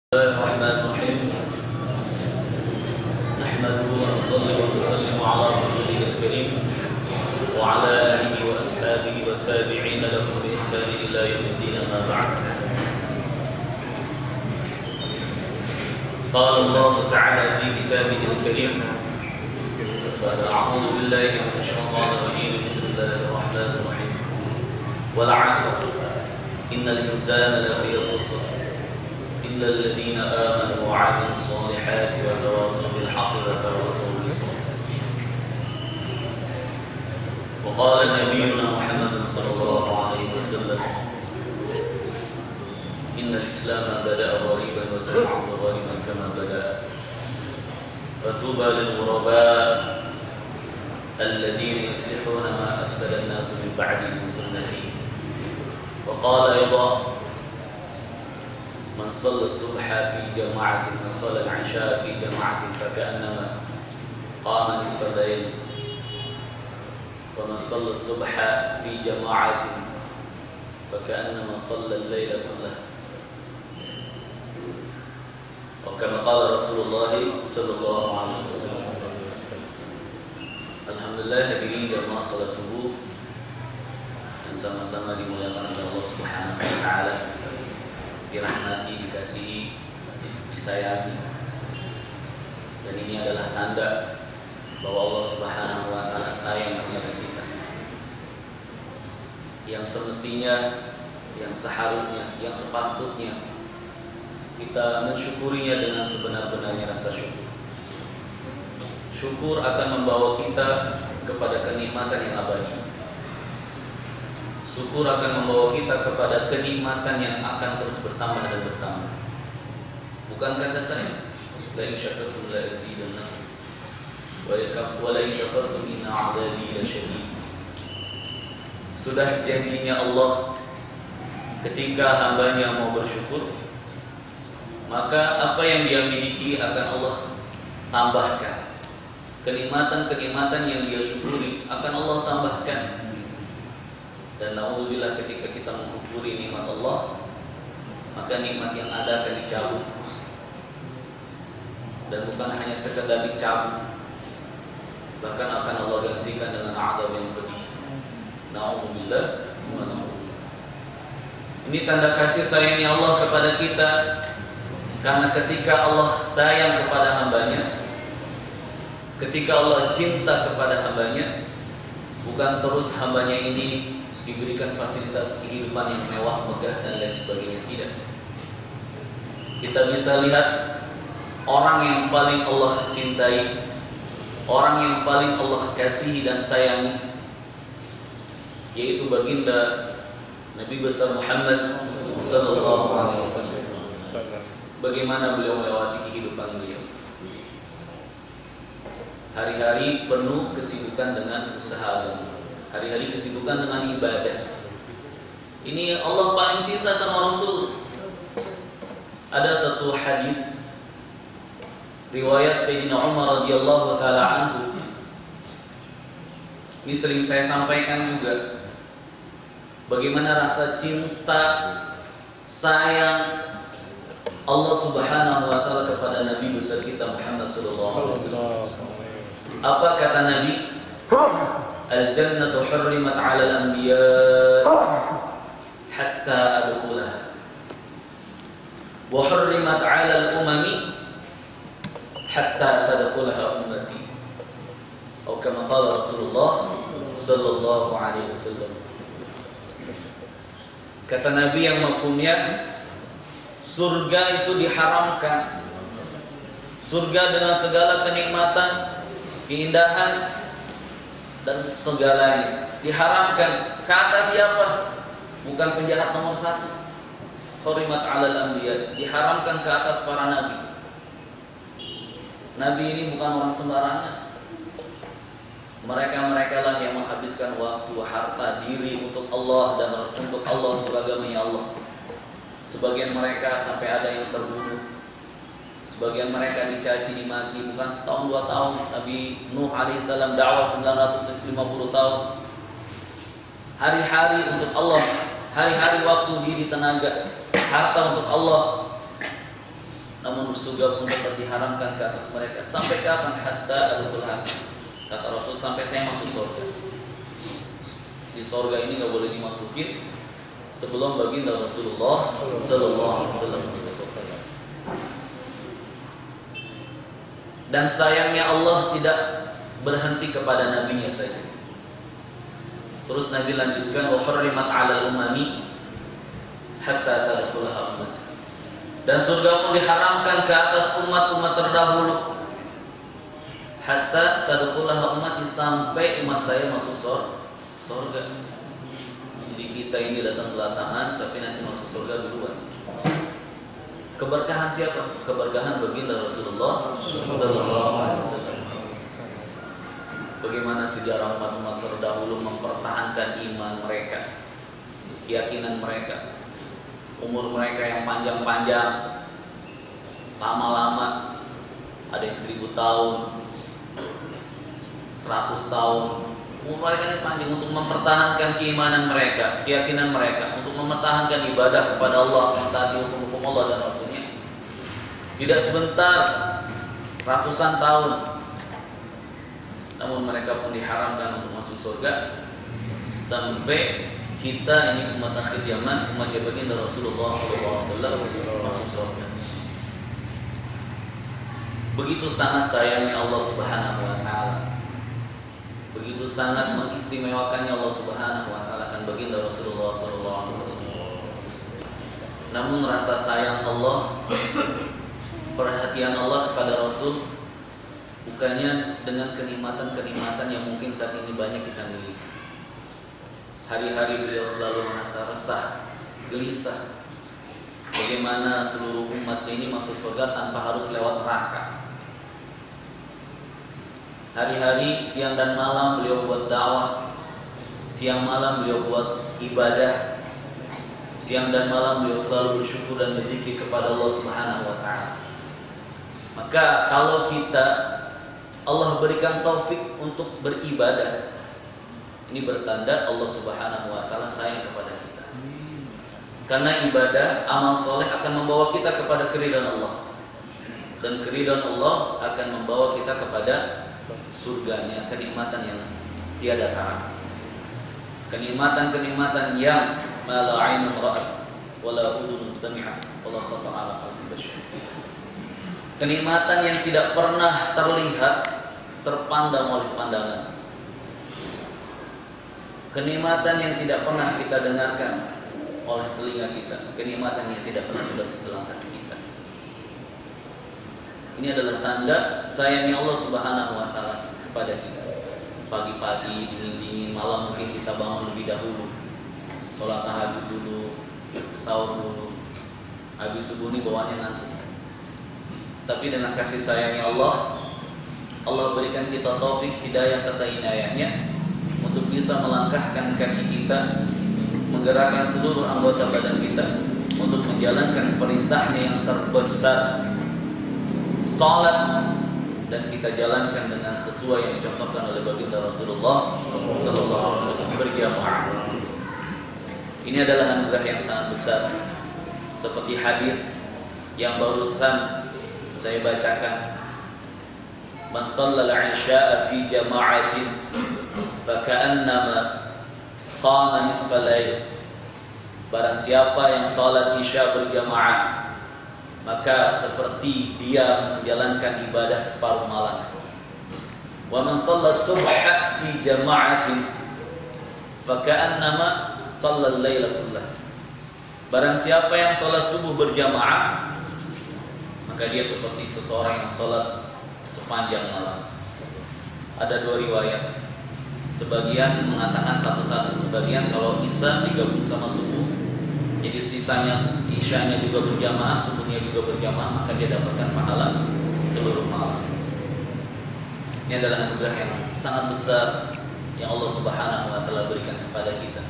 بسم الله الرحمن الرحيم. نحمده ونصلي ونسلم على رسوله الكريم وعلى آله وأصحابه والتابعين لهم بإحسان إلى يوم الدين. أما بعد، قال الله تعالى في كتابه الكريم: أعوذ بالله من الشيطان الرجيم. بسم الله الرحمن الرحيم. والعصر إن الإنسان لفي خسر إلا الذين آمنوا وعملوا الصالحات وتواصوا بالحق وتواصوا بالصبر. وقال نبينا محمد صلى الله عليه وسلم: إن الإسلام بدأ غريبا وسيعود غريبا كما بدأ، فطوبى للغرباء الذين يصلحون ما أفسد الناس من بعده من سنته. وقال أيضا: من صلى الصبح في جماعة من صلى العشاء في جماعة فكأنما قام نصف الليل، ومن صلى الصبح في جماعة فكأنما صلى الليل كله. وكما قال رسول الله صلى الله عليه وسلم. Alhamdulillah, hadirin jamaah salat subuh yang sama-sama dimuliakan oleh Allah Subhanahu wa taala, dirahmati, dikasihi, disayangi. Dan ini adalah tanda bahwa Allah Subhanahu wa taala sayang kepada kita. Yang semestinya, yang seharusnya, yang sepatutnya kita mensyukurinya dengan sebenar-benarnya rasa syukur. Syukur akan membawa kita kepada kenikmatan yang abadi. Syukur akan membawa kita kepada kenikmatan yang akan terus bertambah dan bertambah. Bukan kata saya, la in syakartum la azidannakum wa la in kafartum inna 'adzabi lasyadid. Sudah janjinya Allah ketika hambanya mau bersyukur, maka apa yang dia miliki akan Allah tambahkan. Kenikmatan-kenikmatan yang dia syukuri akan Allah tambahkan. Dan naudzubillah, ketika kita mengkufuri nikmat Allah, maka nikmat yang ada akan dicabut. Dan bukan hanya sekedar dicabut, bahkan akan Allah gantikan dengan azab yang pedih. Naudzubillah. Ini tanda kasih sayangnya Allah kepada kita. Karena ketika Allah sayang kepada hambanya, ketika Allah cinta kepada hambanya, bukan terus hambanya ini diberikan fasilitas kehidupan yang mewah, megah, dan lain sebagainya. Tidak. Kita bisa lihat orang yang paling Allah cintai, orang yang paling Allah kasihi dan sayangi, yaitu baginda Nabi besar Muhammad sallallahu alaihi wasallam. Bagaimana beliau melewati kehidupan beliau? Hari-hari penuh kesibukan dengan usaha agama, hari-hari kesibukan dengan ibadah. Ini Allah paling cinta sama Rasul. Ada satu hadis riwayat Sayyidina Umar radhiyallahu taala anhu. Ini sering saya sampaikan juga. Bagaimana rasa cinta, sayang Allah Subhanahu wa taala kepada Nabi besar kita Muhammad sallallahu alaihi wasallam. Apa kata Nabi? Al-jannatu hurrimat 'ala al-anbiya hatta adkhulaha wa hurrimat 'ala al-umami hatta tadkhulaha ummati. Atau kama qala Rasulullah sallallahu alaihi wasallam. Kata Nabi yang mafhumnya, surga itu diharamkan. Surga dengan segala kenikmatan, keindahan, dan segalanya diharamkan. Ke atas siapa? Bukan penjahat nomor satu. Hurimat 'alal anbiya, diharamkan ke atas para nabi. Nabi ini bukan orang sembarangan. Mereka-mereka lah yang menghabiskan waktu, harta, diri untuk Allah dan untuk Allah, untuk agamanya Allah. Sebagian mereka sampai ada yang terbunuh, sebagian mereka dicaci, dimaki. Bukan setahun 2 tahun. Nabi Nuh alaihissalam dakwah 950 tahun. Hari-hari untuk Allah, hari-hari waktu, diri, tenaga, harta untuk Allah. namun surga pun tetap diharamkan ke atas mereka. Sampai kapan? Hatta adkhulha. Kata Rasul, sampai saya masuk surga. Di surga ini nggak boleh dimasukin sebelum baginda Rasulullah Sallallahu Alaihi Wasallam masuk surga. Dan sayangnya Allah tidak berhenti kepada nabinya saja. Terus Nabi lanjutkan, wa hurrimat 'alal umami hatta tadkhulaha ummat. Dan surga pun diharamkan ke atas umat-umat terdahulu hatta tadkhulaha ummati, sampai umat saya masuk surga. Jadi kita ini datang belakangan tapi nanti masuk surga duluan. Keberkahan siapa? Keberkahan baginda Rasulullah sallallahu alaihi wasallam. Bagaimana sejarah umat-umat terdahulu mempertahankan iman mereka, keyakinan mereka, umur mereka yang panjang-panjang, lama-lama, ada yang 1000 tahun, 100 tahun. Umur mereka ini panjang untuk mempertahankan keimanan mereka, keyakinan mereka, untuk mempertahankan ibadah kepada Allah, mentaati hukum-hukum Allah dan Rasulnya. Tidak sebentar, ratusan tahun, namun mereka pun diharamkan untuk masuk surga. Sampai kita ini umat akhir zaman, umat baginda Rasulullah SAW masuk surga. Begitu sangat sayangnya Allah Subhanahu wa taala, begitu sangat mengistimewakannya Allah Subhanahu wa taala kan baginda Rasulullah SAW. Namun rasa sayang Allah, perhatian Allah kepada Rasul bukannya dengan kenikmatan-kenikmatan yang mungkin saat ini banyak kita miliki. Hari-hari beliau selalu merasa resah, gelisah, bagaimana seluruh umat ini masuk surga tanpa harus lewat neraka. Hari-hari siang dan malam beliau buat dakwah, siang malam beliau buat ibadah, siang dan malam beliau selalu bersyukur dan berzikir kepada Allah Subhanahu wa taala. Maka kalau kita Allah berikan taufik untuk beribadah, ini bertanda Allah Subhanahu wa taala sayang kepada kita. Karena ibadah, amal soleh akan membawa kita kepada keridhaan Allah, dan keridhaan Allah akan membawa kita kepada surganya, kenikmatan yang tiada tara, kenikmatan-kenikmatan yang ma la 'ainun ra'at wa la udhunun sami'at wa la khatara 'ala qalbi bashar. Kenikmatan yang tidak pernah terlihat, terpandang oleh pandangan. Kenikmatan yang tidak pernah kita dengarkan oleh telinga kita. Kenikmatan yang tidak pernah juga dalam hati kita. Ini adalah tanda sayangnya Allah Subhanahu wa taala kepada kita. Pagi-pagi, siang dingin, malam mungkin kita bangun lebih dahulu, sholat tahajud dulu, sahur dulu, habis subuh ini bawaannya ngantuk. Tapi dengan kasih sayangnya Allah, Allah berikan kita taufik, hidayah serta inayahnya untuk bisa melangkahkan kaki kita, menggerakkan seluruh anggota badan kita untuk menjalankan perintahnya yang terbesar, salat, dan kita jalankan dengan sesuai yang dicontohkan oleh baginda Rasulullah SAW, berjamaah. Ini adalah anugerah yang sangat besar, seperti hadis yang barusan saya bacakan. Man shallal 'isya'a fi jama'atin fa ka'annama qama nisfal lail. Barang siapa yang salat isya berjamaah, maka seperti dia menjalankan ibadah separuh malam. Wa man shalla subha fi jama'atin fa ka'annama shallal laila kullah. Barang siapa yang salat subuh berjamaah, maka dia seperti seseorang yang sholat sepanjang malam. Ada dua riwayat, sebagian mengatakan satu-satu, sebagian kalau isya digabung sama subuh, jadi sisanya isyanya juga berjamaah, subuhnya juga berjamaah, maka dia dapatkan pahala seluruh malam. Ini adalah anugerah yang sangat besar yang Allah Subhanahu wa taala berikan kepada kita,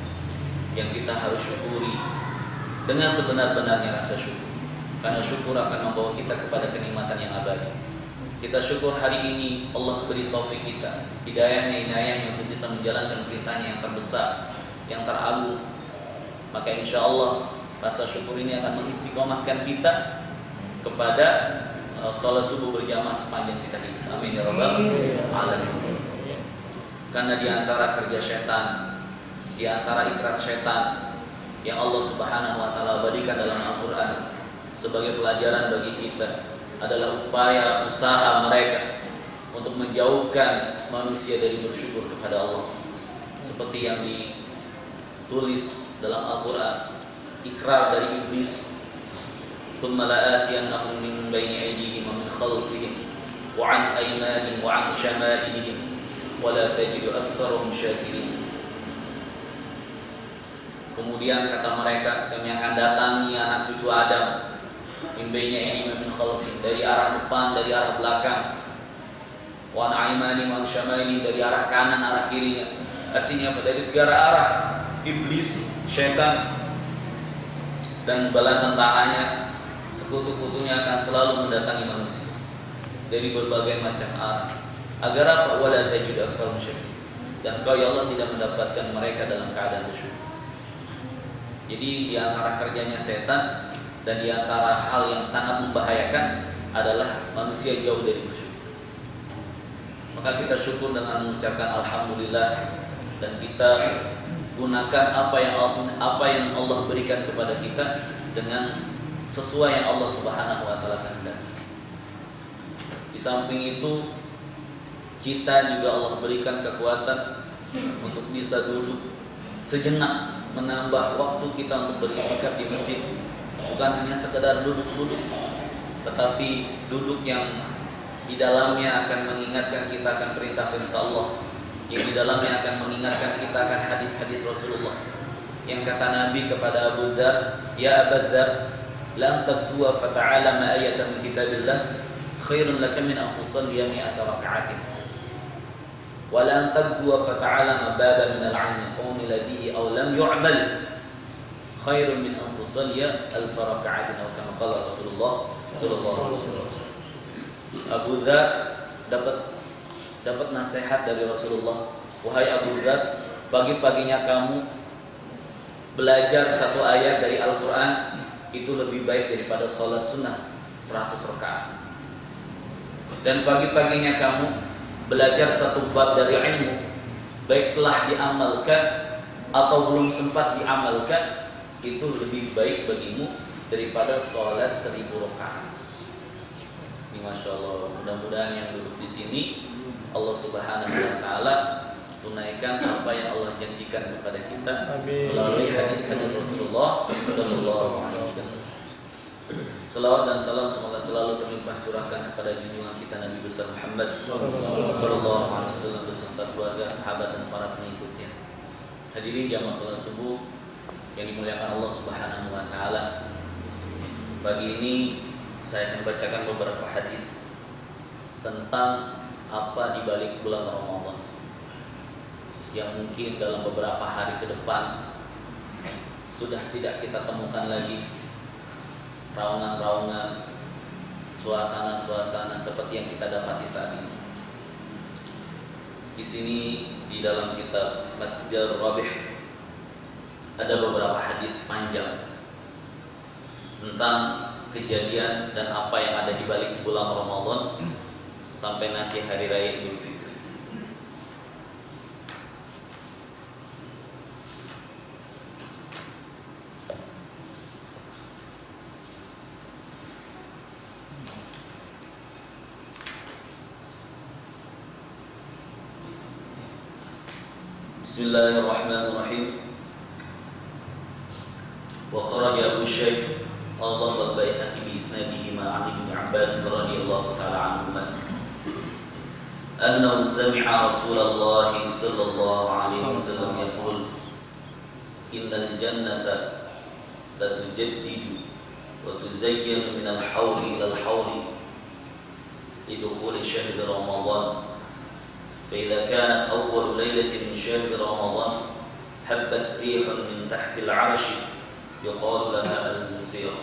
yang kita harus syukuri dengan sebenar-benarnya rasa syukur. Karena syukur akan membawa kita kepada kenikmatan yang abadi. Kita syukur hari ini Allah beri taufik kita, hidayahnya, inayahnya untuk bisa menjalankan perintahnya yang terbesar, yang teragung. Maka insya Allah rasa syukur ini akan mengistiqomahkan kita kepada sholat subuh berjamaah sepanjang kita hidup. Amin ya rabbal alamin. Karena di antara kerja setan, di antara ikrar setan yang Allah Subhanahu wa taala berikan dalam Al-Qur'an sebagai pelajaran bagi kita adalah upaya usaha mereka untuk menjauhkan manusia dari bersyukur kepada Allah. Seperti yang ditulis dalam Al-Qur'an, ikrar dari iblis, "Tsumma la'atiyannahum min baini aydihim wa min khalfihim wa 'an aymanihim wa 'an shama'ilihim wa la tajidu aktsarahum syakirin." Kemudian kata mereka, kami akan datangi anak cucu Adam min baini aydihim wa min khalfihim, dari arah depan, dari arah belakang, wa 'an aymanihim wa 'an shama'ilihim, dari arah kanan, arah kirinya. Artinya apa? Dari segala arah iblis, syaitan dan bala tentaranya, sekutu-kutunya akan selalu mendatangi manusia dari berbagai macam arah. Agar apa? Wala tajidu aktsarahum syakirin. Dan kau ya Allah tidak mendapatkan mereka dalam keadaan bersyukur. Jadi di antara kerjanya setan dan di antara hal yang sangat membahayakan adalah manusia jauh dari bersyukur. Maka kita syukur dengan mengucapkan alhamdulillah, dan kita gunakan apa yang Allah berikan kepada kita dengan sesuai yang Allah Subhanahu wa taala kehendaki. Di samping itu kita juga Allah berikan kekuatan untuk bisa duduk sejenak, menambah waktu kita untuk beriktikaf di masjid. Bukan hanya sekedar duduk-duduk, tetapi duduk yang di dalamnya akan mengingatkan kita akan perintah-perintah Allah, yang di dalamnya akan mengingatkan kita akan hadis-hadis Rasulullah. Yang kata Nabi kepada Abu Dzar, "Ya Abu Dzar, lam taqwa fata'alama ayatan min kitabillah khairun laka min an tusalliya mi'ata raka'atin. Wa lam taqwa fata'alama baba min al-'ilmi umila bihi aw lam yu'mal khairun min an tusalliya alf raka'atin." Atau kama qala Rasulullah sallallahu alaihi wasallam. Abu Dzar dapat nasihat dari Rasulullah, "Wahai Abu Dzar, pagi-paginya kamu belajar satu ayat dari Al-Quran itu lebih baik daripada sholat sunnah 100 rakaat. Dan pagi-paginya kamu belajar satu bab dari ilmu, baik telah diamalkan atau belum sempat diamalkan, itu lebih baik bagimu daripada sholat 1000 rakaat." Ini Masya Allah. Mudah-mudahan yang duduk di sini Allah Subhanahu wa taala tunaikan apa yang Allah janjikan kepada kita melalui hadis-hadis Rasulullah sallallahu alaihi wasallam. Selawat dan salam semoga selalu terlimpah curahkan kepada junjungan kita Nabi besar Muhammad sallallahu alaihi wasallam beserta keluarga, sahabat dan para pengikutnya. Hadirin jamaah salat subuh yang dimuliakan Allah Subhanahu wa taala. Pagi ini saya akan bacakan beberapa hadis tentang apa di balik bulan Ramadan yang mungkin dalam beberapa hari ke depan sudah tidak kita temukan lagi raungan-raungan, suasana-suasana seperti yang kita dapati saat ini. Di sini di dalam kitab Masjidul Rabih ada beberapa hadis panjang tentang kejadian dan apa yang ada di balik bulan Ramadan sampai nanti hari raya Idul Fitri. Bismillahirrahmanirrahim. Wa kharaja Abu Shaykh al-Dhahab al-Baihaqi bi isnadihi ma 'an Ibn Abbas radhiyallahu ta'ala anhuma أنه سمع رسول الله صلى الله عليه وسلم يقول إن الجنة لتجدد وتزين من الحول إلى الحول لدخول شهر رمضان، فإذا كانت أول ليلة من شهر رمضان هبت ريح من تحت العرش يقال لها المسيرة،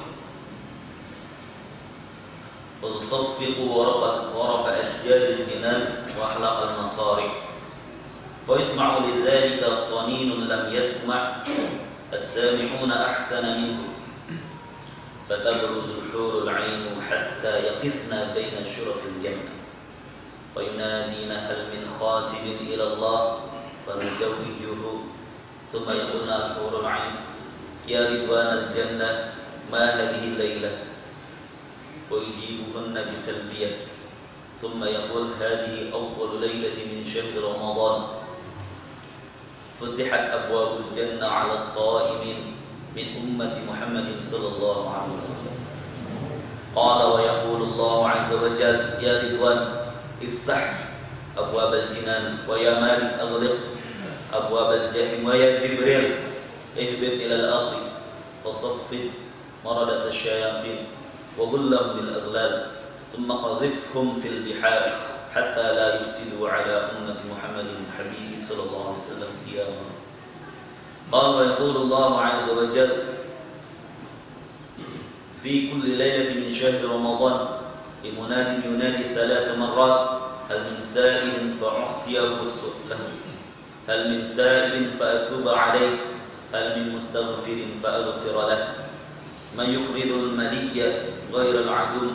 فتصفق ورق أشجار الجنان وأحلاق المصاري، فيسمع لذلك طنين لم يسمع السامعون أحسن منه، فتبرز الحور العين حتى يقفن بين شرف الجنة وينادين هل من خاتم إلى الله فنزوجه ثم يقولن الحور العين يا رضوان الجنة ما هذه الليلة ويجيبهن بتلبية ثم يقول هذه أول ليلة من شهر رمضان فتحت أبواب الجنة على الصائمين من أمة محمد صلى الله عليه وسلم. قال ويقول الله عز وجل يا رضوان افتح أبواب الجنان ويا مالك أغلق أبواب الجحيم ويا جبريل اهبط إلى الأرض وصفد مردة الشياطين وغلهم بالأغلال ثم قذفهم في البحار حتى لا يفسدوا على أمة محمد الحبيب صلى الله عليه وسلم صياما. قال ويقول الله عز وجل في كل ليلة من شهر رمضان بمناد ينادي 3 مرات هل من سائل فأعطيه له هل من تائب فأتوب عليه هل من مستغفر فأغفر له من يقرض المني غير العدو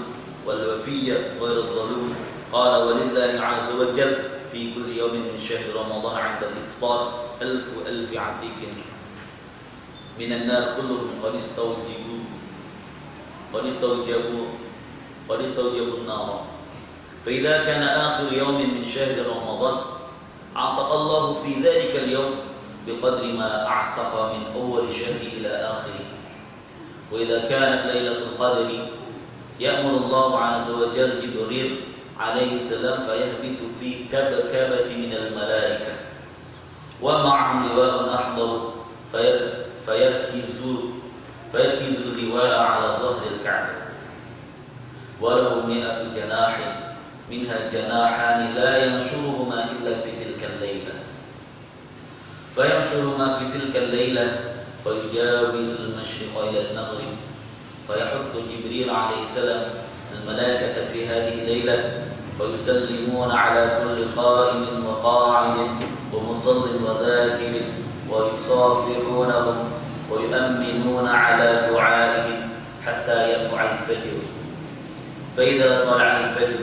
والوفي غير الظلوم. قال ولله عز وجل في كل يوم من شهر رمضان عند الإفطار 1000 عتيق من النار كلهم قد استوجبوا النار. فإذا كان آخر يوم من شهر رمضان أعتق الله في ذلك اليوم بقدر ما أعتق من أول شهر إلى آخره. وإذا كانت ليلة القدر يأمر الله عز وجل جبريل عليه السلام فيهبط في كبكبة من الملائكة ومعهم لواء أحضر فيركز اللواء على ظهر الكعبة وله 100 جناح منها جناحان لا ينشرهما إلا في تلك الليلة فينشرهما في تلك الليلة فيجاوز المشرق إلى المغرب فيحث جبريل عليه السلام الملائكة في هذه الليلة ويسلمون على كل قائم وقاعد ومصل وذاكر ويصافحونهم ويؤمنون على دعائهم حتى يطلع الفجر. فإذا طلع الفجر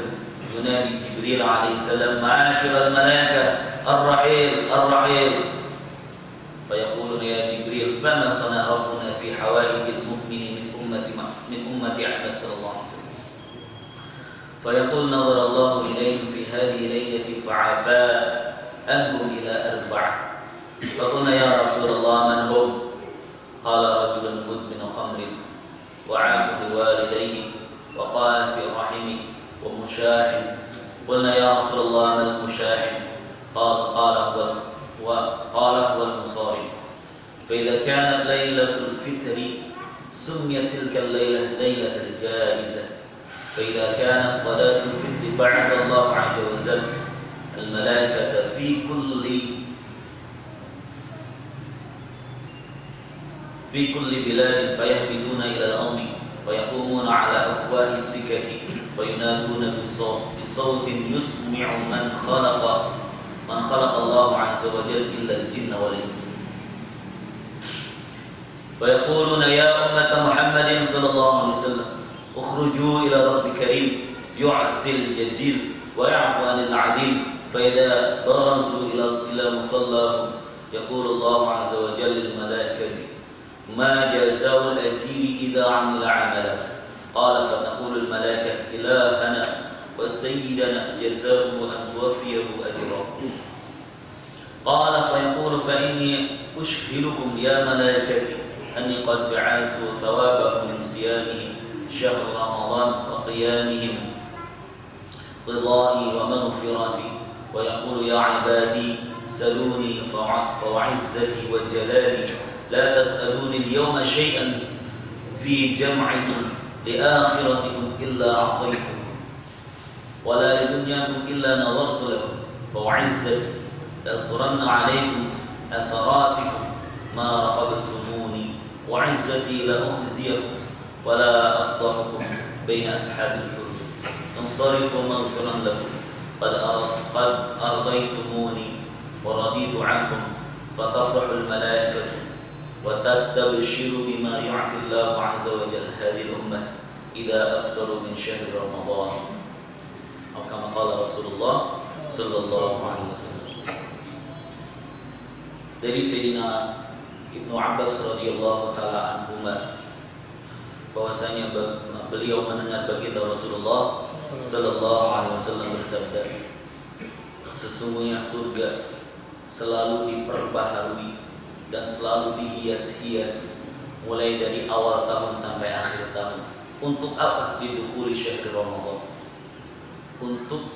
ينادي جبريل عليه السلام معاشر الملائكة الرحيل فيقولون يا جبريل فما صنع ربنا في حوائج المؤمن من أمة أحمد صلى الله عليه وسلم. فيقول نظر الله إليهم في هذه الليلة فعفا عنهم إلى 4. فقلنا يا رسول الله من هم؟ قال رجل مدمن خمر وعاق بوالديه وقاتل رحم ومشاحن. قلنا يا رسول الله ما المشاحن؟ قال هو المصاري. فإذا كانت ليلة الفطر سميت تلك الليلة ليلة الجائزة. فإذا كانت غداة الفطر بعث الله عز وجل الملائكة في كل بلاد فيهبطون إلى الأرض ويقومون على أفواه السكك وينادون بصوت يسمع من خلق الله عز وجل إلا الجن والإنس ويقولون يا أمة محمد صلى الله عليه وسلم اخرجوا إلى رب كريم يعطي الجزيل ويعفو عن العديم. فإذا برزوا إلى مصلاه يقول الله عز وجل للملائكة ما جزاء الأجير إذا عمل عملا؟ قال فتقول الملائكة إلهنا وسيدنا جزاؤه أن توفيه أجره. قال فيقول فإني أشهدكم يا ملائكتي أني قد جعلت ثوابكم من صيامه شهر رمضان وقيامهم قضائي ومغفرتي. ويقول يا عبادي سلوني فوعزتي وجلالي لا تسألوني اليوم شيئا في جمعكم لآخرتكم إلا أعطيتكم ولا لدنياكم إلا نظرت لكم فوعزتي لأصرن عليكم أثراتكم ما رقبتموني وعزتي لأخزيكم ولا أفضحكم بين أصحاب الحدود انصرفوا مغفرا لكم قد أرضيتموني ورضيت عنكم فتفرح الملائكة wa tastabshiru bima yu'ti Allahu 'azza wa jalla hadhihi al-ummah idza aftaru min syahr Ramadan. Atau kama qala Rasulullah sallallahu alaihi wasallam. Dari Sayyidina Ibnu Abbas radhiyallahu taala anhuma bahwasanya beliau mendengar baginda Rasulullah sallallahu alaihi wasallam bersabda, sesungguhnya surga selalu diperbaharui dan selalu dihias-hias mulai dari awal tahun sampai akhir tahun. Untuk apa? Didukhuli syahr Ramadan, untuk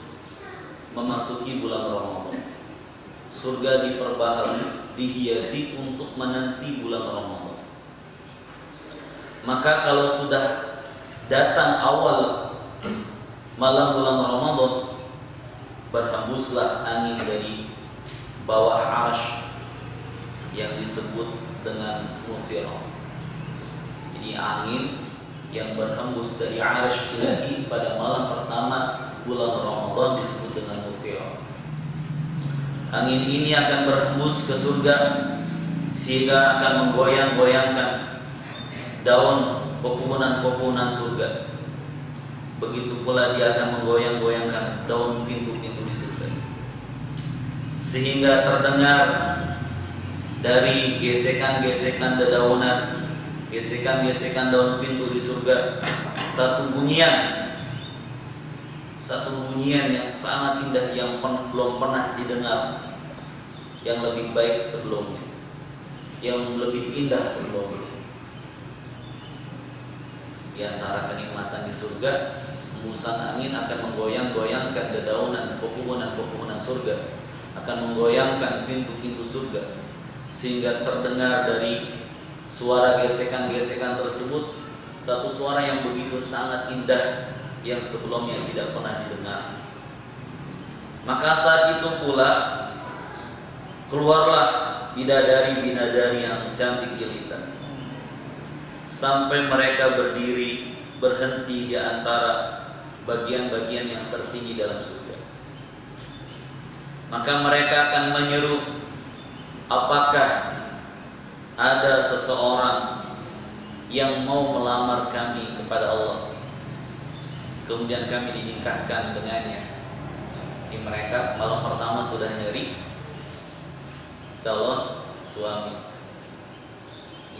memasuki bulan Ramadan. Surga diperbaharui, dihiasi untuk menanti bulan Ramadan. Maka kalau sudah datang awal malam bulan Ramadan, berhembuslah angin dari bawah arsy yang disebut dengan muthirah. Jadi angin yang berhembus dari arsy ilahi pada malam pertama bulan Ramadan disebut dengan muthirah. Angin ini akan berhembus ke surga sehingga akan menggoyang-goyangkan daun pepohonan-pepohonan surga. Begitu pula dia akan menggoyang-goyangkan daun pintu-pintu di surga, sehingga terdengar dari gesekan-gesekan dedaunan, gesekan-gesekan daun pintu di surga, satu bunyian yang sangat indah yang belum pernah didengar, yang lebih baik sebelumnya, yang lebih indah sebelumnya. Di antara kenikmatan di surga, hembusan angin akan menggoyang-goyangkan dedaunan pepohonan-pepohonan surga, akan menggoyangkan pintu-pintu surga, sehingga terdengar dari suara gesekan-gesekan tersebut satu suara yang begitu sangat indah yang sebelumnya tidak pernah didengar. Maka saat itu pula keluarlah bidadari-bidadari yang cantik jelita, sampai mereka berdiri berhenti di antara bagian-bagian yang tertinggi dalam surga. Maka mereka akan menyeru, apakah ada seseorang yang mau melamar kami kepada Allah, kemudian kami dinikahkan dengannya. Di mereka malam pertama sudah nyari calon suami.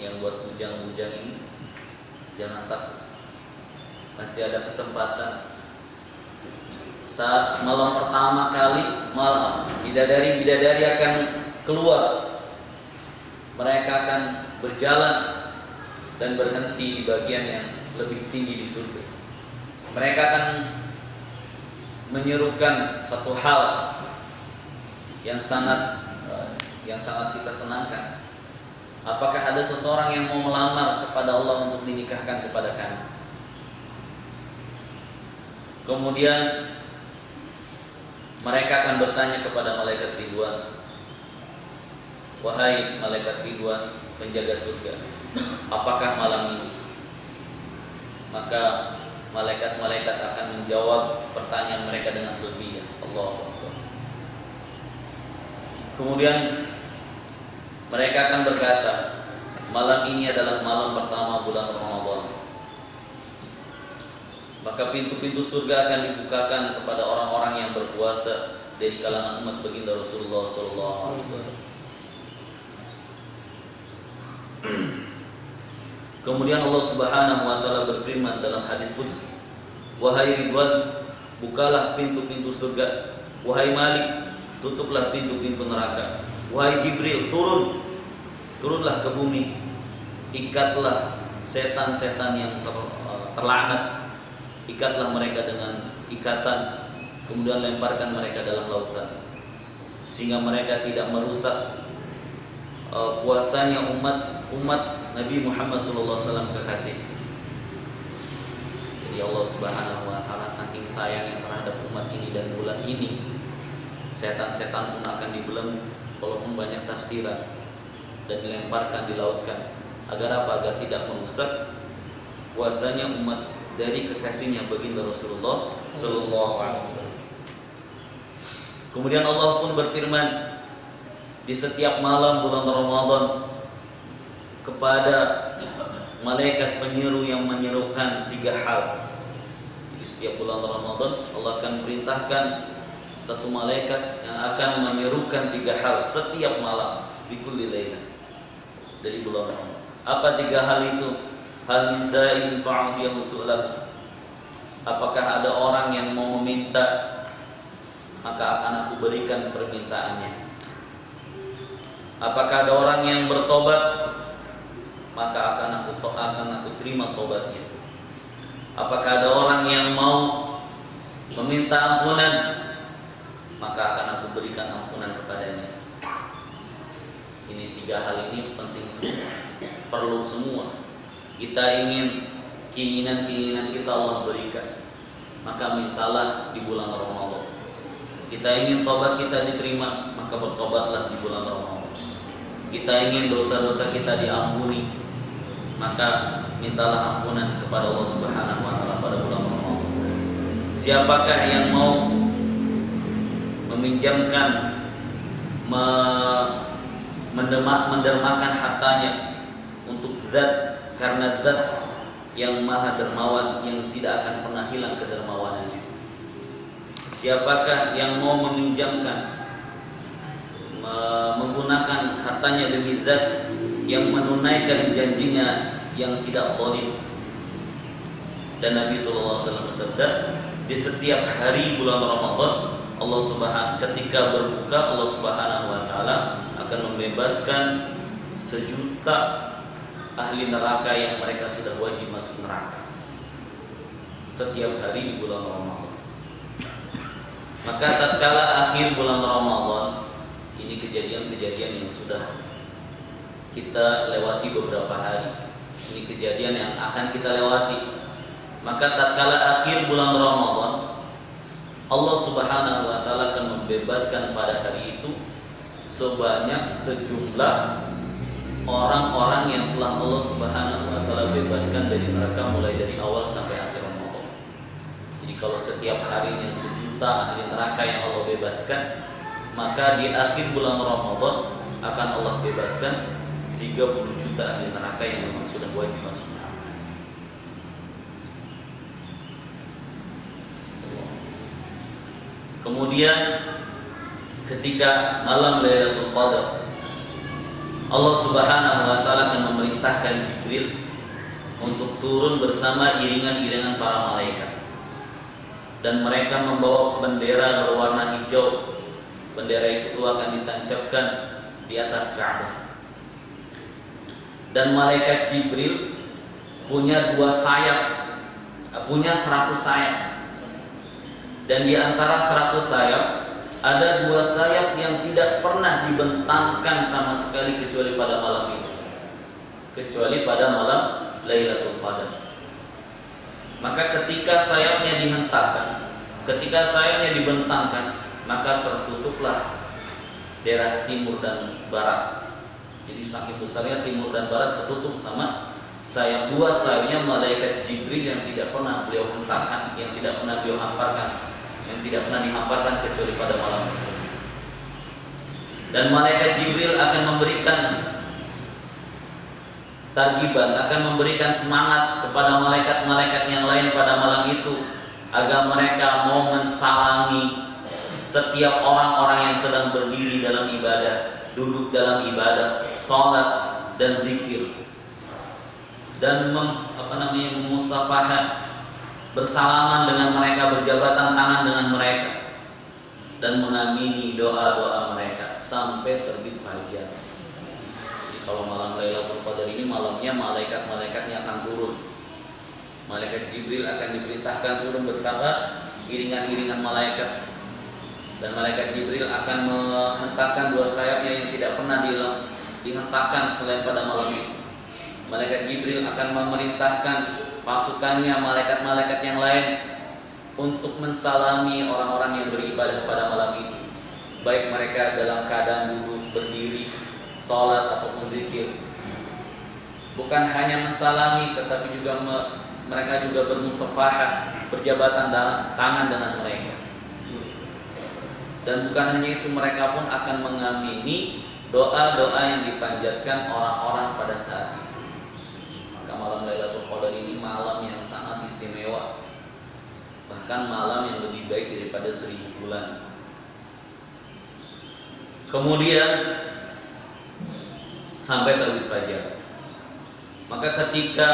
Yang buat bujang-bujang ini jangan takut, masih ada kesempatan. Saat malam pertama kali malam bidadari-bidadari akan keluar, mereka akan berjalan dan berhenti di bagian yang lebih tinggi di surga. Mereka akan menyerukan satu hal yang sangat kita senangkan. Apakah ada seseorang yang mau melamar kepada Allah untuk dinikahkan kepada kami? Kemudian mereka akan bertanya kepada malaikat Ridwan, wahai malaikat Ridwan, penjaga surga, apakah malam ini? Maka malaikat-malaikat akan menjawab pertanyaan mereka dengan lebih, Allahu Akbar. Kemudian mereka akan berkata, malam ini adalah malam pertama bulan Ramadan. Maka pintu-pintu surga akan dibukakan kepada orang-orang yang berpuasa dari kalangan umat baginda Rasulullah SAW. Kemudian Allah Subhanahu wa taala berfirman dalam hadis qudsi, wahai Ridwan, bukalah pintu-pintu surga. Wahai Malik, tutuplah pintu-pintu neraka. Wahai Jibril, turunlah ke bumi, ikatlah setan-setan yang terlaknat, ikatlah mereka dengan ikatan, kemudian lemparkan mereka dalam lautan, sehingga mereka tidak merusak puasanya umat Nabi Muhammad SAW kekasih. Jadi Allah Subhanahu wa taala saking sayangnya terhadap umat ini dan bulan ini, setan-setan pun akan dibelenggu walaupun banyak tafsiran dan dilemparkan, dilautkan. Agar apa? Agar tidak merusak puasanya umat dari kekasihnya baginda Rasulullah sallallahu alaihi wasallam. Kemudian Allah pun berfirman, di setiap malam bulan Ramadan kepada malaikat penyeru yang menyerukan 3 hal. Jadi setiap bulan Ramadan Allah akan perintahkan satu malaikat yang akan menyerukan 3 hal setiap malam di kulli lailah dari bulan Ramadan. Apa 3 hal itu? Hal min sa'ilin fa'atiyahu su'lah. Apakah ada orang yang mau meminta, maka akan aku berikan permintaannya. Apakah ada orang yang bertobat, maka akan aku terima tobatnya. Apakah ada orang yang mau meminta ampunan, maka akan aku berikan ampunan kepadanya. Ini 3 hal ini penting semua, perlu semua. Kita ingin keinginan-keinginan kita Allah berikan, maka mintalah di bulan Ramadan. Kita ingin tobat kita diterima, maka bertobatlah di bulan Ramadan. Kita ingin dosa-dosa kita diampuni, maka mintalah ampunan kepada Allah Subhanahu wa taala pada bulan Ramadan. Siapakah yang mau meminjamkan, mendermakan hartanya untuk zat, karena zat yang maha dermawan yang tidak akan pernah hilang kedermawanannya. Siapakah yang mau meminjamkan, menggunakan hartanya demi zat yang menunaikan janjinya yang tidak zalim. Dan Nabi SAW bersabda, di setiap hari bulan Ramadan Allah Subhanahu ketika berbuka Allah Subhanahu wa taala akan membebaskan 1 juta ahli neraka yang mereka sudah wajib masuk neraka setiap hari di bulan Ramadan. Maka tatkala akhir bulan Ramadan, ini kejadian-kejadian yang sudah kita lewati beberapa hari. Ini kejadian yang akan kita lewati. Maka tatkala akhir bulan Ramadan, Allah Subhanahu wa taala akan membebaskan pada hari itu sebanyak sejumlah orang-orang yang telah Allah Subhanahu wa taala bebaskan dari neraka mulai dari awal sampai akhir Ramadan. Jadi kalau setiap harinya 1 juta ahli neraka yang Allah bebaskan, maka di akhir bulan Ramadan akan Allah bebaskan 30 juta ahli neraka yang memang sudah wajib masuk neraka. Kemudian ketika malam Lailatul Qadar, Allah Subhanahu wa taala akan memerintahkan Jibril untuk turun bersama iringan-iringan para malaikat. Dan mereka membawa bendera berwarna hijau. Bendera itu akan ditancapkan di atas Ka'bah. Dan malaikat Jibril punya 2 sayap, punya 100 sayap. Dan di antara 100 sayap ada 2 sayap yang tidak pernah dibentangkan sama sekali kecuali pada malam itu, kecuali pada malam Lailatul Qadar. Maka ketika sayapnya dihentakkan, ketika sayapnya dibentangkan, maka tertutuplah daerah timur dan barat. Jadi saking besarnya timur dan barat tertutup sama sayap 2 sayapnya malaikat Jibril yang tidak pernah beliau hentakkan, yang tidak pernah beliau hamparkan, yang tidak pernah dihamparkan kecuali pada malam tersebut. Dan malaikat Jibril akan memberikan targiban, akan memberikan semangat kepada malaikat-malaikat yang lain pada malam itu agar mereka mau mensalami setiap orang-orang yang sedang berdiri dalam ibadah, duduk dalam ibadah, salat dan zikir, dan memusafahah, bersalaman dengan mereka, berjabatan tangan dengan mereka, dan mengamini doa-doa mereka sampai terbit fajar. Jadi kalau malam Lailatul Qadar ini malamnya malaikat-malaikatnya akan turun. Malaikat Jibril akan diperintahkan turun bersama iringan-iringan malaikat, dan malaikat Jibril akan menghentakkan 2 sayapnya yang tidak pernah dihentakkan selain pada malam itu. Malaikat Jibril akan memerintahkan pasukannya, malaikat-malaikat yang lain, untuk mensalami orang-orang yang beribadah pada malam itu, baik mereka dalam keadaan duduk, berdiri, salat ataupun zikir. Bukan hanya mensalami, tetapi juga mereka juga bermusafahah, berjabatan tangan dengan mereka. Dan bukan hanya itu, mereka pun akan mengamini doa-doa yang dipanjatkan orang-orang pada saat itu. Maka malam Lailatul Qadar ini malam yang sangat istimewa, bahkan malam yang lebih baik daripada 1000 bulan. Kemudian sampai terbit fajar. Maka ketika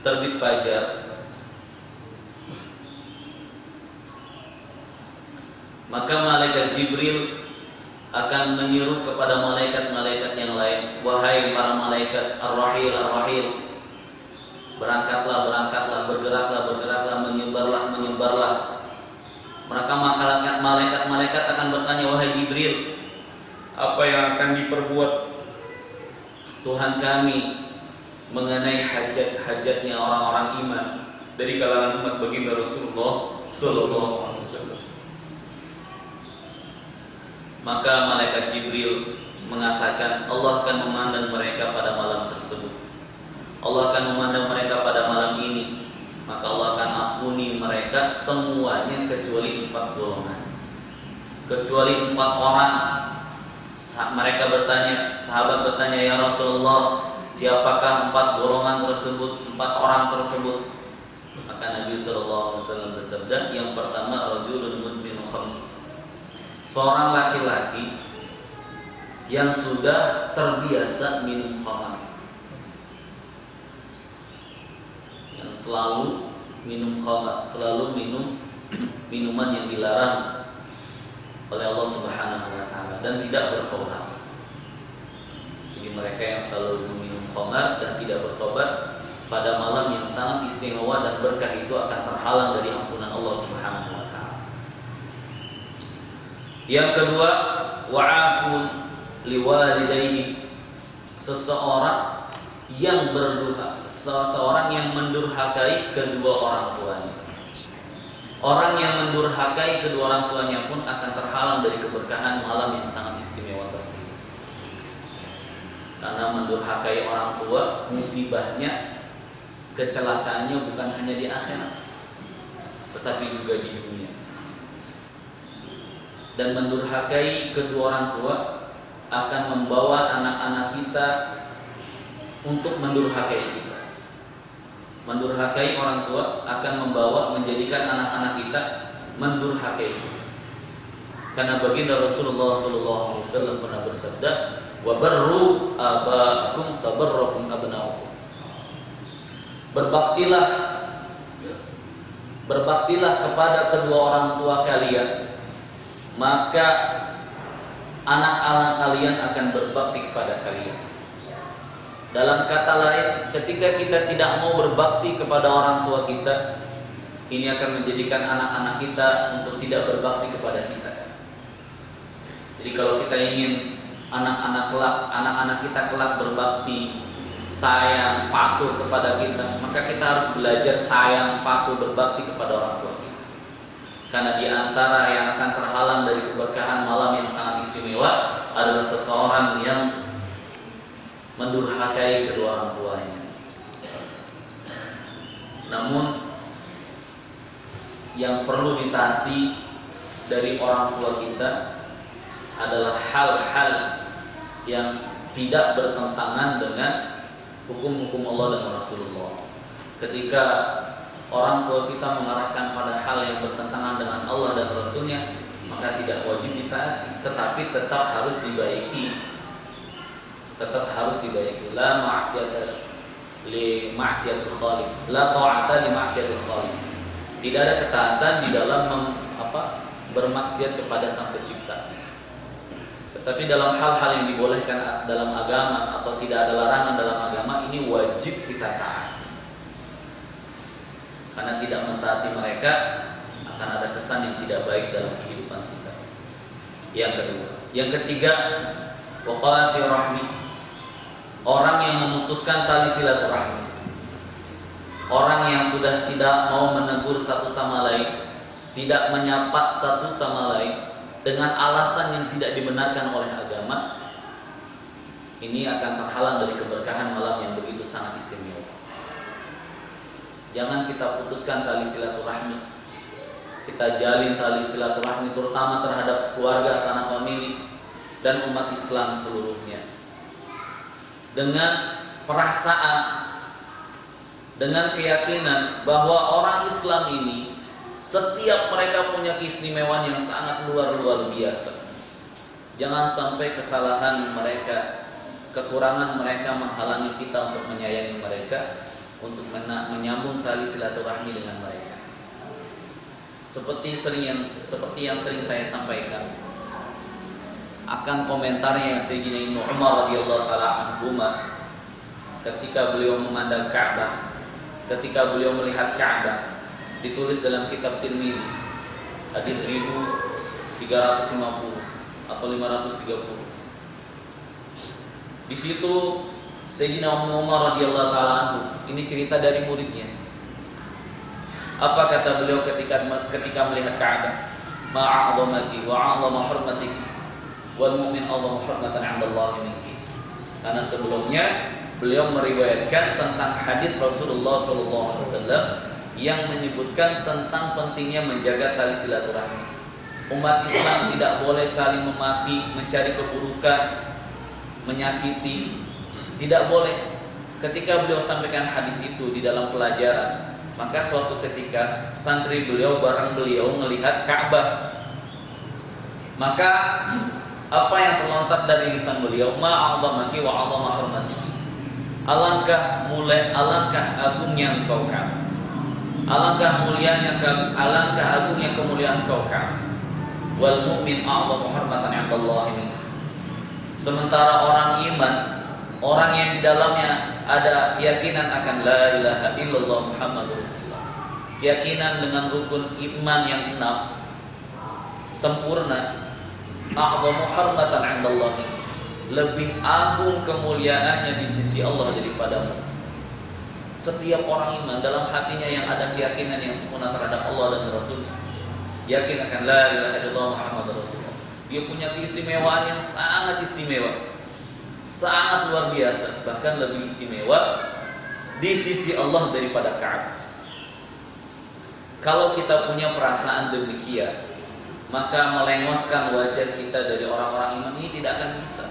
terbit fajar, maka malaikat Jibril akan menyeru kepada malaikat-malaikat yang lain, wahai para malaikat ar-rahil, ar-rahil, berangkatlah, berangkatlah, bergeraklah, bergeraklah, menyebarlah, menyebarlah. Maka malaikat-malaikat akan bertanya, wahai Jibril, apa yang akan diperbuat Tuhan kami mengenai hajat-hajatnya orang-orang iman dari kalangan umat baginda Rasulullah sallallahu alaihi wasallam. Maka malaikat Jibril mengatakan, Allah akan memandang mereka pada malam tersebut. Allah akan memandang mereka pada malam ini. Maka Allah akan ampuni mereka semuanya kecuali 4 golongan. Kecuali 4 orang. Mereka bertanya, sahabat bertanya, ya Rasulullah, siapakah 4 golongan tersebut, 4 orang tersebut? Maka Nabi sallallahu alaihi wasallam bersabda, yang pertama rajulun mudminu khamr, seorang laki-laki yang sudah terbiasa minum khamar, yang selalu minum khamar, selalu minum minuman yang dilarang oleh Allah Subhanahu wa taala dan tidak bertobat. Jadi mereka yang selalu minum khamar dan tidak bertobat, pada malam yang sangat istimewa dan berkah itu akan terhalang dari ampunan Allah Subhanahu wa taala. Yang kedua, wa'akun liwalidayhi, seseorang yang berdurhaka, seseorang yang mendurhakai kedua orang tuanya. Orang yang mendurhakai kedua orang tuanya pun akan terhalang dari keberkahan malam yang sangat istimewa tersebut. Karena mendurhakai orang tua, musibahnya, kecelakaannya bukan hanya di akhirat, tetapi juga di dunia. Dan mendurhakai kedua orang tua akan membawa anak-anak kita untuk mendurhakai kita. Mendurhakai orang tua akan membawa, menjadikan anak-anak kita mendurhakai kita. Karena baginda Rasulullah SAW pernah bersabda, wa barru aba'akum tabarrakum abna'ukum. Berbaktilah kepada kedua orang tua kalian, maka anak-anak kalian akan berbakti kepada kalian. Dalam kata lain, ketika kita tidak mau berbakti kepada orang tua kita, ini akan menjadikan anak-anak kita untuk tidak berbakti kepada kita. Jadi kalau kita ingin anak-anak kita kelak berbakti, sayang, patuh kepada kita, maka kita harus belajar sayang, patuh, berbakti kepada orang tua kita. Karena di antara yang akan terhalang dari keberkahan malam yang sangat istimewa adalah seseorang yang mendurhakai kedua orang tuanya. Namun yang perlu ditaati dari orang tua kita adalah hal-hal yang tidak bertentangan dengan hukum-hukum Allah dan Rasulullah. Ketika orang tua kita mengarahkan pada hal yang bertentangan dengan Allah dan Rasulnya, maka tidak wajib ditaati, tetapi tetap harus dibaiki. La ma'siyata li ma'siyatil khaliq, la ta'ata li ma'siyatil khaliq. Tidak ada ketaatan di dalam bermaksiat kepada Sang Pencipta. Tetapi dalam hal-hal yang dibolehkan dalam agama atau tidak ada larangan dalam agama, ini wajib kita taat. Karena tidak mentaati mereka akan ada kesan yang tidak baik dalam kehidupan kita. Yang kedua, yang ketiga, waqati rahmi, orang yang memutuskan tali silaturahmi, orang yang sudah tidak mau menegur satu sama lain, tidak menyapa satu sama lain dengan alasan yang tidak dibenarkan oleh agama, ini akan terhalang dari keberkahan malam yang begitu sangat istimewa. Jangan kita putuskan tali silaturahmi, kita jalin tali silaturahmi terutama terhadap keluarga, sanak famili, dan umat Islam seluruhnya dengan perasaan, dengan keyakinan bahwa orang Islam ini setiap mereka punya keistimewaan yang sangat luar biasa. Jangan sampai kesalahan mereka, kekurangan mereka menghalangi kita untuk menyayangi mereka, untuk menyambung tali silaturahmi dengan mereka. Seperti yang sering saya sampaikan, akan komentarnya Sayyidina Ibnu Umar radhiyallahu taala anhuma ketika beliau memandang Ka'bah, ketika beliau melihat Ka'bah, ditulis dalam kitab Tirmidzi hadis 1350 atau 530. Di situ Sayyidina Umar radhiyallahu taala anhu, ini cerita dari muridnya. Apa kata beliau ketika melihat Ka'bah? Ma'a'dhamaki wa'a'dhama hurmatiki wal mu'min Allah hurmatan 'indallahi minki. Karena sebelumnya beliau meriwayatkan tentang hadis Rasulullah SAW yang menyebutkan tentang pentingnya menjaga tali silaturahmi. Umat Islam tidak boleh saling memaki, mencari keburukan, menyakiti, tidak boleh. Ketika beliau sampaikan hadis itu di dalam pelajaran, maka suatu ketika santri beliau bareng beliau melihat Ka'bah, maka apa yang terlontar dari lisan beliau, ma'a'dhamaki wa'a'dhama hurmatiki. Alangkah agungnya engkau Ka'bah. Alangkah mulianya alangkah agungnya kemuliaan engkau Ka'bah. Wal mu'min a'dhamu hurmatan 'indallahi minhu. Sementara orang iman, orang yang di dalamnya ada keyakinan akan la ilaha illallah Muhammadur Rasulullah, keyakinan dengan rukun iman yang 6 sempurna, a'dhamu hurmatan 'indallahi, lebih agung kemuliaannya di sisi Allah daripadamu. Setiap orang iman dalam hatinya yang ada keyakinan yang sempurna terhadap Allah dan Rasul, yakin akan la ilaha illallah Muhammadur Rasulullah, dia punya keistimewaan yang sangat istimewa, sangat luar biasa, bahkan lebih istimewa di sisi Allah daripada Ka'bah. Kalau kita punya perasaan demikian, maka melengoskan wajah kita dari orang-orang iman ini tidak akan bisa.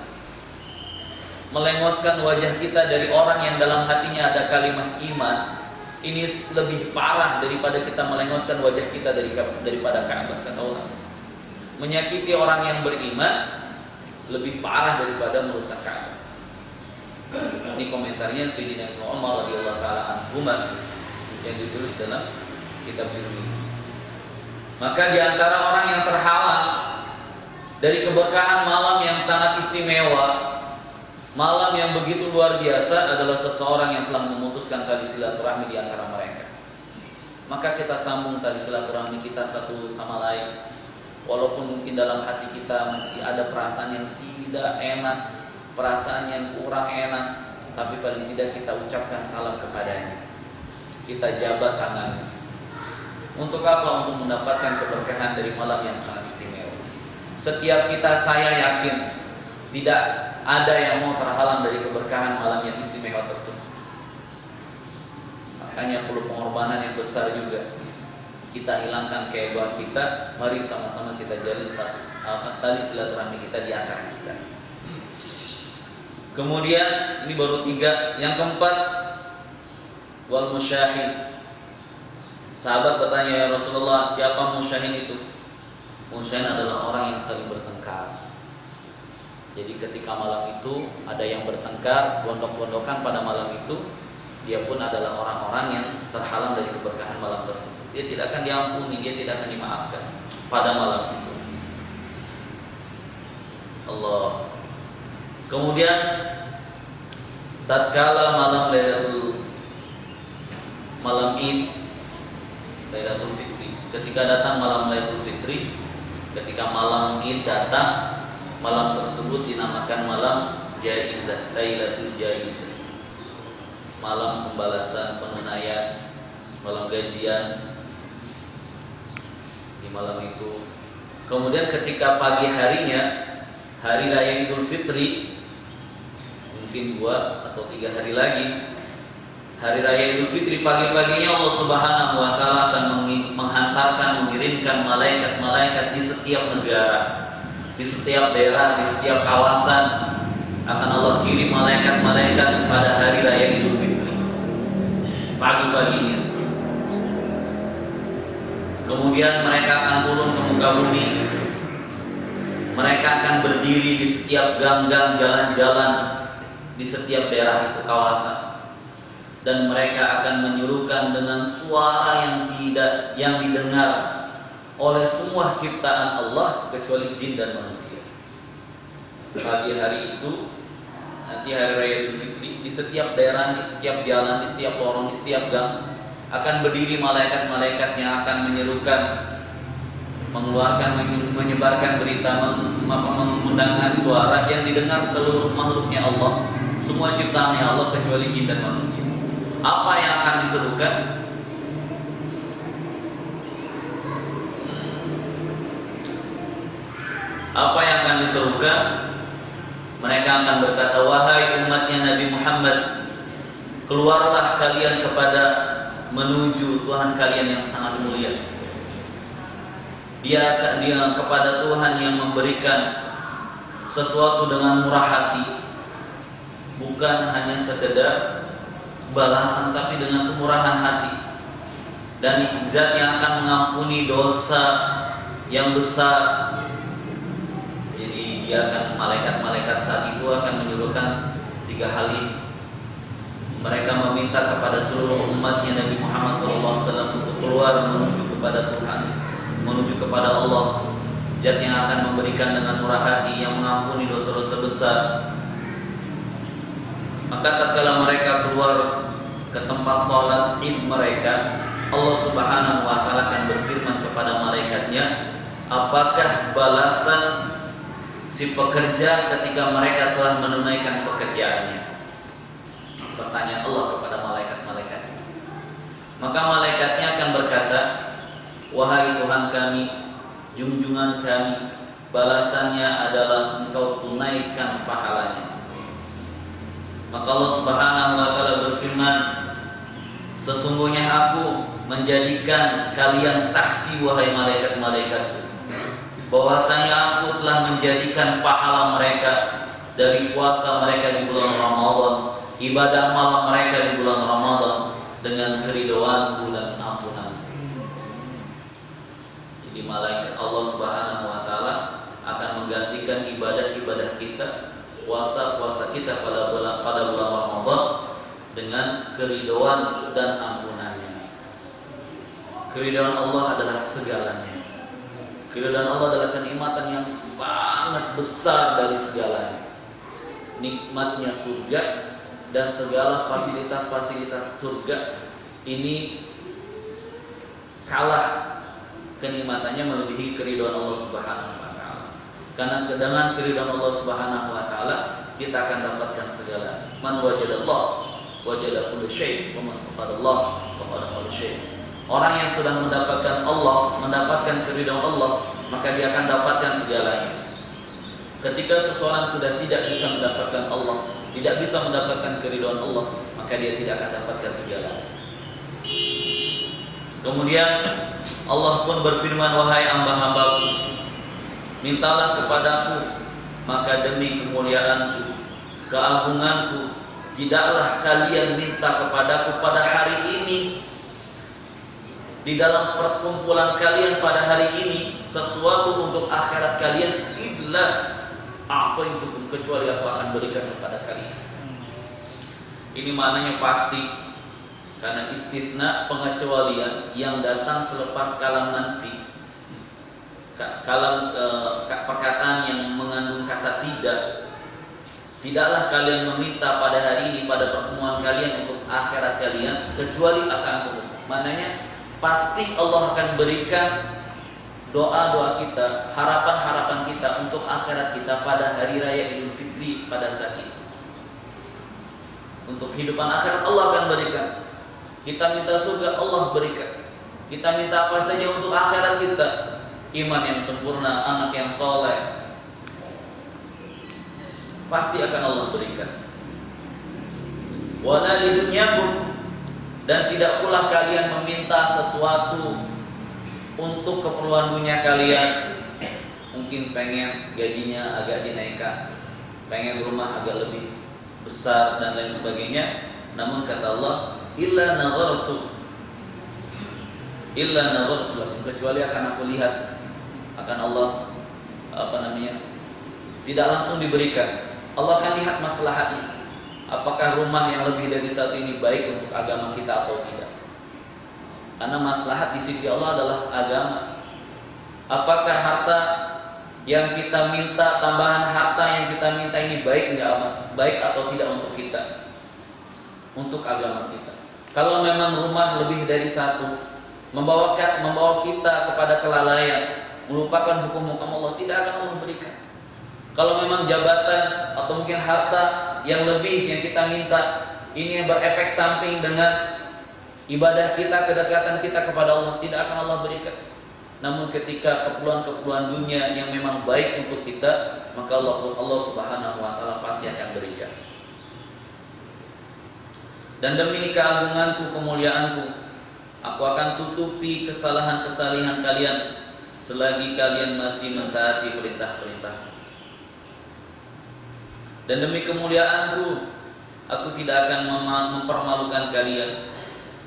Melengoskan wajah kita dari orang yang dalam hatinya ada kalimat iman, ini lebih parah daripada kita melengoskan wajah kita daripada Ka'bah, kata Allah. Menyakiti orang yang beriman lebih parah daripada merusak Ka'bah. Ini komentarnya Sayyidina Ibnu Umar radhiyallahu taala anhuma yang ditulis dalam kitab ini. Maka di antara orang yang terhalang dari keberkahan malam yang sangat istimewa, malam yang begitu luar biasa, adalah seseorang yang telah memutuskan tali silaturahmi di antara mereka. Maka kita sambung tali silaturahmi kita satu sama lain. Walaupun mungkin dalam hati kita masih ada perasaan yang tidak enak, perasaan yang kurang enak, tapi paling tidak kita ucapkan salam kepadanya, kita jabat tangannya. Untuk apa? Untuk mendapatkan keberkahan dari malam yang sangat istimewa. Setiap kita, saya yakin, tidak ada yang mau terhalang dari keberkahan malam yang istimewa tersebut. Makanya perlu pengorbanan yang besar juga. Kita hilangkan keegoan kita, mari sama-sama kita jalin satu tali silaturahmi kita di antara kita. Kemudian ini baru 3, yang keempat, wal musyahin. Sahabat bertanya, ya Rasulullah, siapa musyahin itu? Musyahin adalah orang yang saling bertengkar. Jadi ketika malam itu ada yang bertengkar, gondok-gondokan pada malam itu, dia pun adalah orang-orang yang terhalang dari keberkahan malam tersebut. Dia tidak akan diampuni, dia tidak akan dimaafkan pada malam itu. Allah. Kemudian tatkala malam Id, Lailatul Fitri, ketika datang malam Lailatul Fitri, ketika malam Id datang, malam tersebut dinamakan malam Jaizah, Lailatul Jaizah. Malam pembalasan, penunaian, malam gajian di malam itu. Kemudian ketika pagi harinya, hari raya Idul Fitri, mungkin 2 atau 3 hari lagi, hari raya Idul Fitri, pagi-paginya Allah Subhanahu wa taala akan mengirimkan malaikat-malaikat di setiap negara di setiap daerah, di setiap kawasan akan Allah kirim malaikat-malaikat pada hari raya Idul Fitri pagi-paginya. Kemudian mereka akan turun ke muka bumi. Mereka akan berdiri di setiap gang-gang, jalan-jalan di setiap daerah itu, kawasan. Dan mereka akan menyuruhkan dengan suara yang didengar oleh semua ciptaan Allah kecuali jin dan manusia. Pagi hari itu, nanti hari raya Idul Fitri, di setiap daerah, di setiap jalan, di setiap lorong, di setiap gang akan berdiri malaikat-malaikat yang akan menyerukan, mengeluarkan, menyebarkan berita, mengundangkan suara yang didengar seluruh makhluknya Allah, semua ciptaannya Allah kecuali jin dan manusia. Apa yang akan diserukan? Apa yang akan diserukan? Mereka akan berkata, wahai umatnya Nabi Muhammad, keluarlah kalian menuju Tuhan kalian yang sangat mulia. Dia kepada Tuhan yang memberikan sesuatu dengan murah hati, bukan hanya sekedar balasan, tapi dengan kemurahan hati. Dan zat yang akan mengampuni dosa yang besar. Jadi dia akan, malaikat-malaikat saat itu akan menyuruhkan 3 hal ini. Mereka meminta kepada seluruh umatnya Nabi Muhammad SAW untuk keluar menuju kepada Tuhan, menuju kepada Allah, zat yang akan memberikan dengan murah hati, yang mengampuni dosa-dosa besar. Maka tatkala mereka keluar ke tempat sholat id mereka, Allah Subhanahu wa Ta'ala akan berfirman kepada malaikatnya, apakah balasan si pekerja ketika mereka telah menunaikan pekerjaannya? Pertanyaan Allah kepada malaikat-malaikat. Maka malaikatnya akan berkata, wahai Tuhan kami, junjungan kami, balasannya adalah Engkau tunaikan pahalanya. Maka Allah Subhanahu wa Ta'ala berfirman, sesungguhnya aku menjadikan kalian saksi wahai malaikat-malaikatku, bahwasanya aku telah menjadikan pahala mereka dari puasa mereka di bulan Ramadan, ibadah malam mereka di bulan Ramadan dengan keridhoanku dan ampunan. Jadi malaikat Allah Subhanahu wa Ta'ala akan menggantikan ibadah-ibadah kita, puasa-puasa kita pada bulan Ramadan dengan keridhoan dan ampunannya. Keridhoan Allah adalah segalanya. Keridhoan Allah adalah kenikmatan yang sangat besar dari segalanya. Nikmatnya surga dan segala fasilitas-fasilitas surga ini kalah kenikmatannya melebihi keridhaan Allah Subhanahu wa Ta'ala. Karena dengan keridhaan Allah Subhanahu wa Ta'ala kita akan dapatkan segala. Man wajadallah wajada kullu syai' wa man faqadallah faqada kullu syai'. Orang yang sudah mendapatkan Allah, mendapatkan keridhaan Allah, maka dia akan dapatkan segalanya. Ketika seseorang sudah tidak bisa mendapatkan Allah, tidak bisa mendapatkan keridhaan Allah, maka dia tidak akan dapatkan segalanya. Kemudian Allah pun berfirman, wahai hamba-hambaku, mintalah kepadaku, maka demi kemuliaanku, keagunganku, tidaklah kalian minta kepadaku pada hari ini, di dalam perkumpulan kalian pada hari ini, sesuatu untuk akhirat kalian, illa apa itu pun, kecuali aku akan berikan kepada kalian. Ini maknanya pasti, karena istitsna, pengecualian yang datang selepas kalam manfi, kalam perkataan yang mengandung kata tidak. Tidaklah kalian meminta pada hari ini, pada pertemuan kalian untuk akhirat kalian, kecuali akan aku. Maknanya pasti Allah akan berikan doa-doa kita, harapan-harapan kita untuk akhirat kita pada hari raya Idul Fitri pada saat itu. Untuk kehidupan akhirat Allah akan berikan. Kita minta surga, Allah berikan. Kita minta apa saja untuk akhirat kita, iman yang sempurna, anak yang soleh, pasti akan Allah berikan. Wala di dunyakum, dan tidak pula kalian meminta sesuatu untuk keperluan dunia kalian, mungkin pengen gajinya agak dinaikkan, pengen rumah agak lebih besar dan lain sebagainya. Namun kata Allah, illa nazartu lakum, kecuali akan aku lihat, akan Allah tidak langsung diberikan. Allah akan lihat maslahatnya, apakah rumah yang lebih dari satu ini baik untuk agama kita atau tidak. Karena maslahat di sisi Allah adalah agama. Apakah harta yang kita minta, tambahan harta yang kita minta ini baik atau tidak untuk kita, untuk agama kita. Kalau memang rumah lebih dari satu membawa kita kepada kelalaian, melupakan hukum-hukum Allah, tidak akan Allah berikan. Kalau memang jabatan atau mungkin harta yang lebih yang kita minta ini yang berefek samping dengan ibadah kita, kedekatan kita kepada Allah, tidak akan Allah berikan. Namun ketika keperluan-keperluan dunia yang memang baik untuk kita, maka Allah Subhanahu wa taala pasti akan berikan. Dan demi keagunganku, kemuliaanku, aku akan tutupi kesalahan-kesalahan kalian selagi kalian masih mentaati perintah-perintah. Dan demi kemuliaanku, aku tidak akan mempermalukan kalian,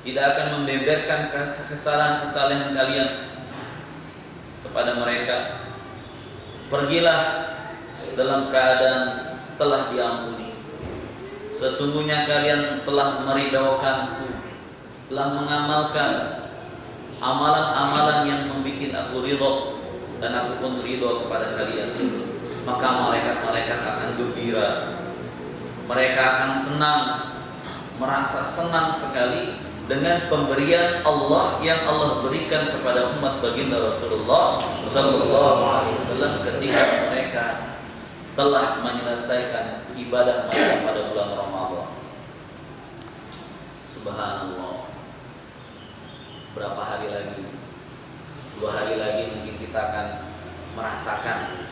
tidak akan membeberkan kesalahan-kesalahan kalian kepada mereka. Pergilah dalam keadaan telah diampuni. Sesungguhnya kalian telah meridaukanku, telah mengamalkan amalan-amalan yang membuat aku ridho, dan aku pun ridho kepada kalian. Maka malaikat-malaikat akan gembira, mereka akan senang, merasa senang sekali dengan pemberian Allah yang Allah berikan kepada umat baginda Rasulullah sallallahu alaihi wasallam ketika mereka telah menyelesaikan ibadah mereka pada bulan Ramadan. Subhanallah. Berapa hari lagi? 2 hari lagi mungkin kita akan merasakan.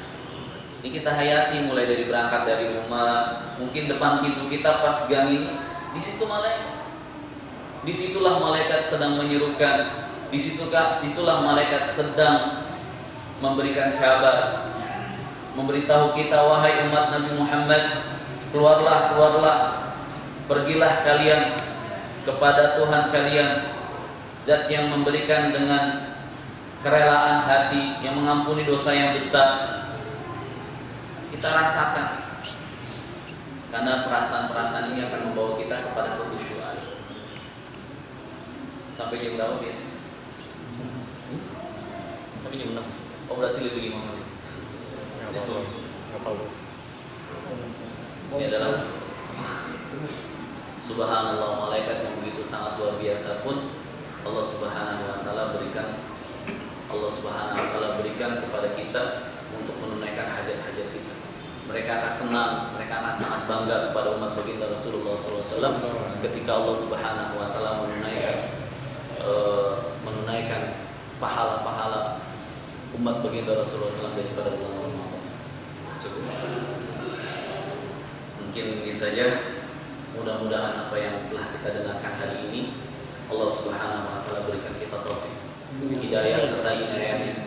Ini kita hayati mulai dari berangkat dari rumah, mungkin depan pintu kita pas gang ini, di situ malaikat. Disitulah malaikat sedang menyerukan, disitulah malaikat sedang memberikan kabar, memberitahu kita, wahai umat Nabi Muhammad, keluarlah, pergilah kalian kepada Tuhan kalian, Zat yang memberikan dengan kerelaan hati, yang mengampuni dosa yang besar. Kita rasakan, karena perasaan-perasaan ini akan membawa kita kepada kekhusyuan. Sampai jam berapa biasanya? Tapi jam 6. Oh berarti lebih 5 menit. Ini adalah Subhanallah, malaikat yang begitu sangat luar biasa pun Allah Subhanahu wa taala berikan kepada kita untuk menunaikan hajat-hajat kita. Mereka akan senang, mereka akan sangat bangga kepada umat baginda Rasulullah SAW ketika Allah Subhanahu wa taala menunaikan pahala-pahala umat baginda Rasulullah SAW daripada bulan Ramadan. Mungkin ini saja. Mudah-mudahan apa yang telah kita dengarkan hari ini Allah Subhanahu wa taala berikan kita taufik, hidayah serta inayahnya